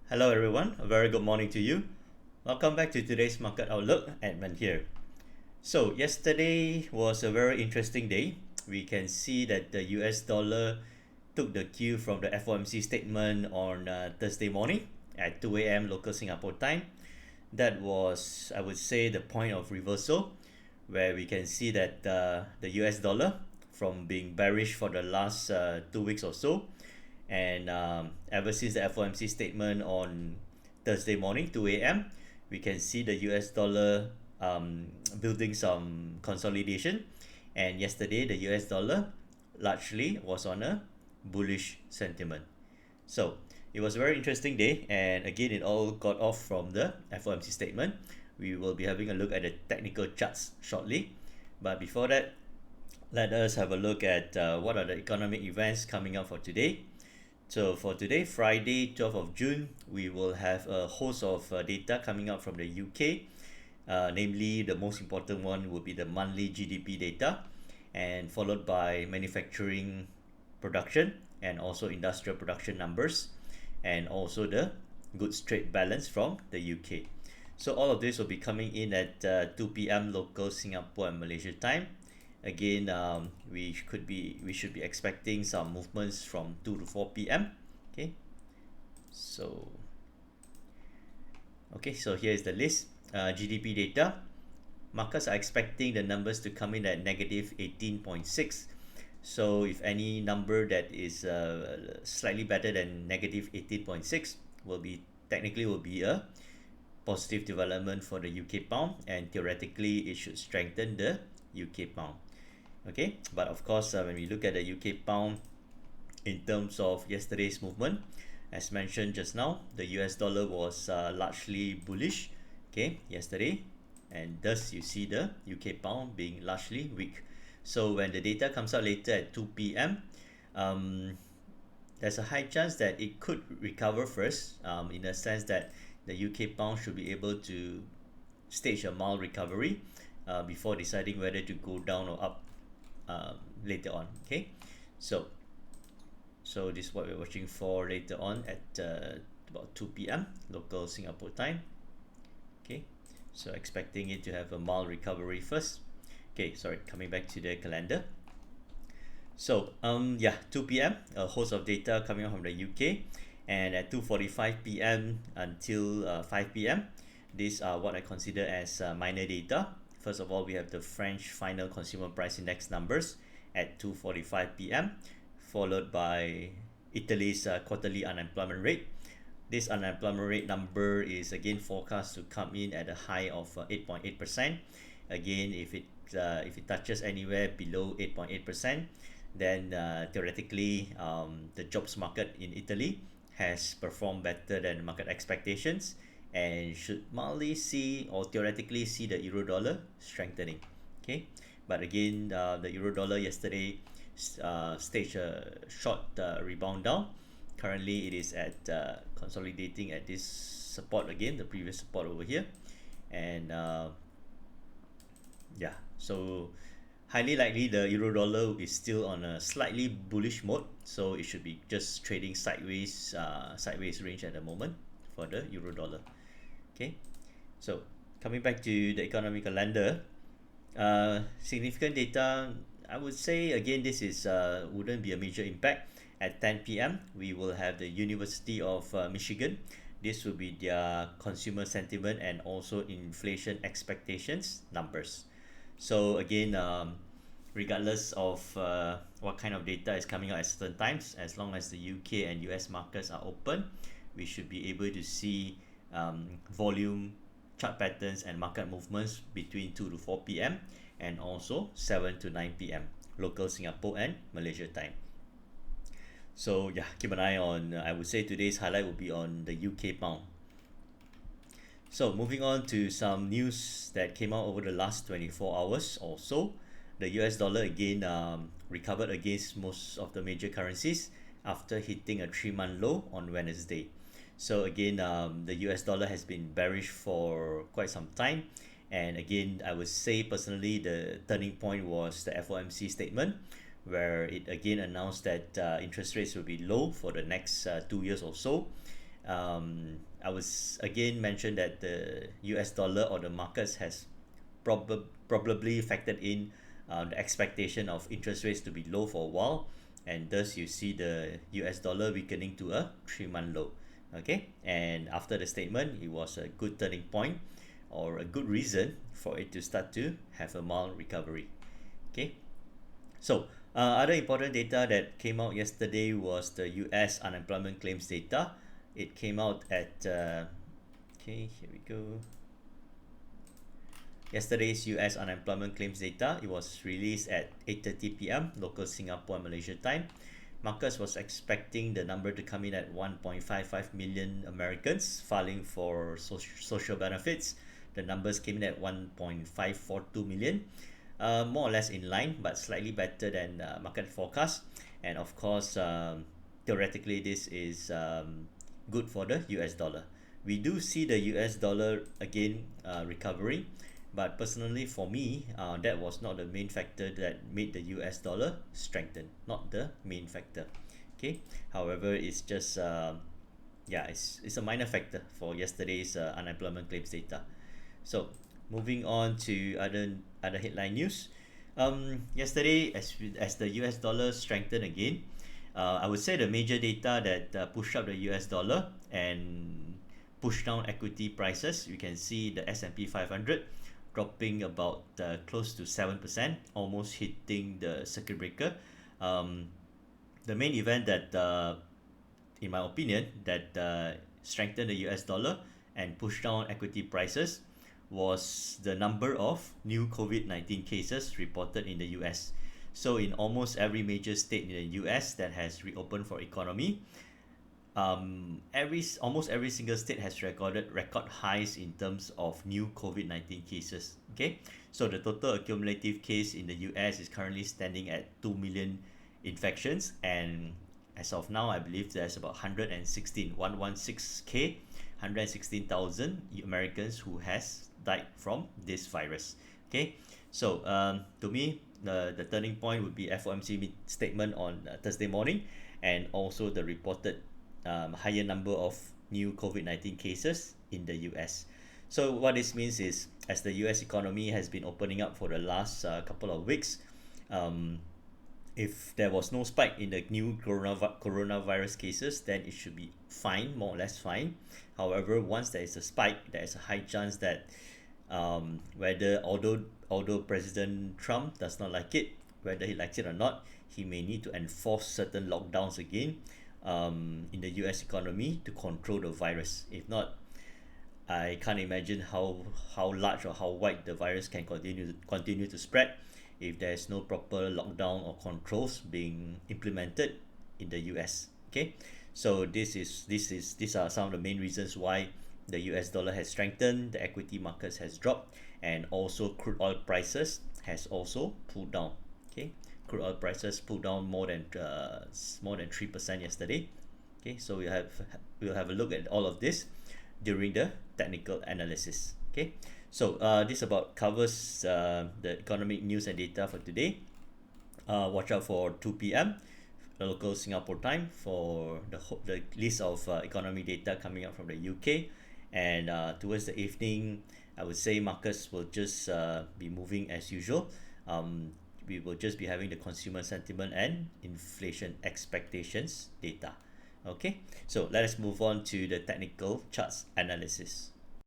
Hello everyone, a very good morning to you. Welcome back to today's market outlook. Edmund here. So yesterday was a very interesting day. We can see that the US dollar took the cue from the FOMC statement on Thursday morning at 2 a.m. local Singapore time. That was, I would say, the point of reversal where we can see that the US dollar from being bearish for the last 2 weeks or so, and ever since the FOMC statement on Thursday morning 2 a.m., we can see the US dollar building some consolidation. And yesterday the US dollar largely was on a bullish sentiment. So it was a very interesting day, and again it all got off from the FOMC statement. We will be having a look at the technical charts shortly, but before that, let us have a look at what are the economic events coming up for today. So for today, Friday, 12th of June, we will have a host of data coming out from the UK. Namely, the most important one will be the monthly GDP data, and followed by manufacturing production and also industrial production numbers, and also the goods trade balance from the UK. So all of this will be coming in at 2 p.m. local Singapore and Malaysia time. Again, we should be expecting some movements from 2 to 4 p.m. Okay, so here is the list. GDP data. Markets are expecting the numbers to come in at negative 18.6. So if any number that is slightly better than negative 18.6 will be a positive development for the UK pound, and theoretically it should strengthen the UK pound. Okay, but of course when we look at the UK pound in terms of yesterday's movement, as mentioned just now, the US dollar was largely bullish, okay, yesterday, and thus you see the UK pound being largely weak. So when the data comes out later at 2 p.m., there's a high chance that it could recover first, in a sense that the UK pound should be able to stage a mild recovery before deciding whether to go down or up later on. Okay, so this is what we're watching for later on at about 2 p.m. local Singapore time. Okay, so expecting it to have a mild recovery first. Okay, sorry, coming back to the calendar. So 2 p.m. a host of data coming out from the UK, and at 2:45 p.m. until 5 p.m. these are what I consider as minor data. First of all, we have the French final consumer price index numbers at 2:45 p.m. followed by Italy's quarterly unemployment rate. This unemployment rate number is again forecast to come in at a high of 8.8%. Again, if it touches anywhere below 8.8%, then theoretically the jobs market in Italy has performed better than market expectations and should mildly see, or theoretically see, the euro dollar strengthening. Okay, but again the euro dollar yesterday staged a short rebound down. Currently it is at consolidating at this support again, the previous support over here, and so highly likely the euro dollar is still on a slightly bullish mode, so it should be just trading sideways range at the moment for the euro dollar. Okay, so coming back to the economic calendar, significant data, I would say again this is wouldn't be a major impact. At 10 p.m. we will have the University of Michigan. This will be their consumer sentiment and also inflation expectations numbers. So again, regardless of what kind of data is coming out at certain times, as long as the UK and US markets are open, we should be able to see volume chart patterns and market movements between 2 to 4 p.m. and also 7 to 9 p.m. local Singapore and Malaysia time. So keep an eye on, I would say today's highlight will be on the UK pound. So moving on to some news that came out over the last 24 hours or so. The US dollar again recovered against most of the major currencies after hitting a 3-month low on Wednesday. So again, the US dollar has been bearish for quite some time, and again I would say personally the turning point was the FOMC statement, where it again announced that interest rates will be low for the next 2 years or so. I was again mentioned that the US dollar or the markets has probably factored in the expectation of interest rates to be low for a while, and thus you see the US dollar weakening to a 3-month low. Okay, and after the statement, it was a good turning point or a good reason for it to start to have a mild recovery. Okay, so other important data that came out yesterday was the US unemployment claims data. It came out at okay, here we go. Yesterday's US unemployment claims data, it was released at 8:30 p.m. local Singapore and Malaysia time. Markets was expecting the number to come in at 1.55 million Americans filing for social benefits. The numbers came in at 1.542 million, more or less in line, but slightly better than market forecast. And of course, theoretically, this is good for the US dollar. We do see the US dollar again recovering, but personally for me, that was not the main factor that made the US dollar strengthen, not the main factor. Okay, however, it's just yeah, it's a minor factor for yesterday's unemployment claims data. So moving on to other headline news. Yesterday, as the US dollar strengthened again, I would say the major data that pushed up the US dollar and pushed down equity prices. You can see the S&P 500 dropping about close to 7%, almost hitting the circuit breaker. The main event that, in my opinion, that strengthened the US dollar and pushed down equity prices was the number of new COVID-19 cases reported in the US. So in almost every major state in the US that has reopened for economy, almost every single state has recorded record highs in terms of new COVID-19 cases. Okay, so the total accumulative case in the US is currently standing at 2 million infections, and as of now, I believe there's about 116,000 Americans who has died from this virus. Okay, so to me, the turning point would be FOMC statement on Thursday morning, and also the reported higher number of new COVID-19 cases in the US. So what this means is, as the US economy has been opening up for the last couple of weeks, if there was no spike in the new coronavirus cases, then it should be fine, more or less fine. However, once there is a spike, there is a high chance that whether although President Trump does not like it, whether he likes it or not, he may need to enforce certain lockdowns again in the US economy to control the virus. If not, I can't imagine how large or how wide the virus can continue to spread if there is no proper lockdown or controls being implemented in the US. Okay, so these are some of the main reasons why the US dollar has strengthened, the equity markets has dropped, and also crude oil prices has also pulled down. Okay, crude oil prices pulled down more than 3% yesterday. Okay, so we'll have a look at all of this during the technical analysis. Okay, so this about covers the economic news and data for today. Watch out for 2 p.m. local Singapore time for the list of economic data coming out from the UK, and towards the evening, I would say markets will just be moving as usual. We will just be having the consumer sentiment and inflation expectations data. Okay, so let us move on to the technical charts analysis.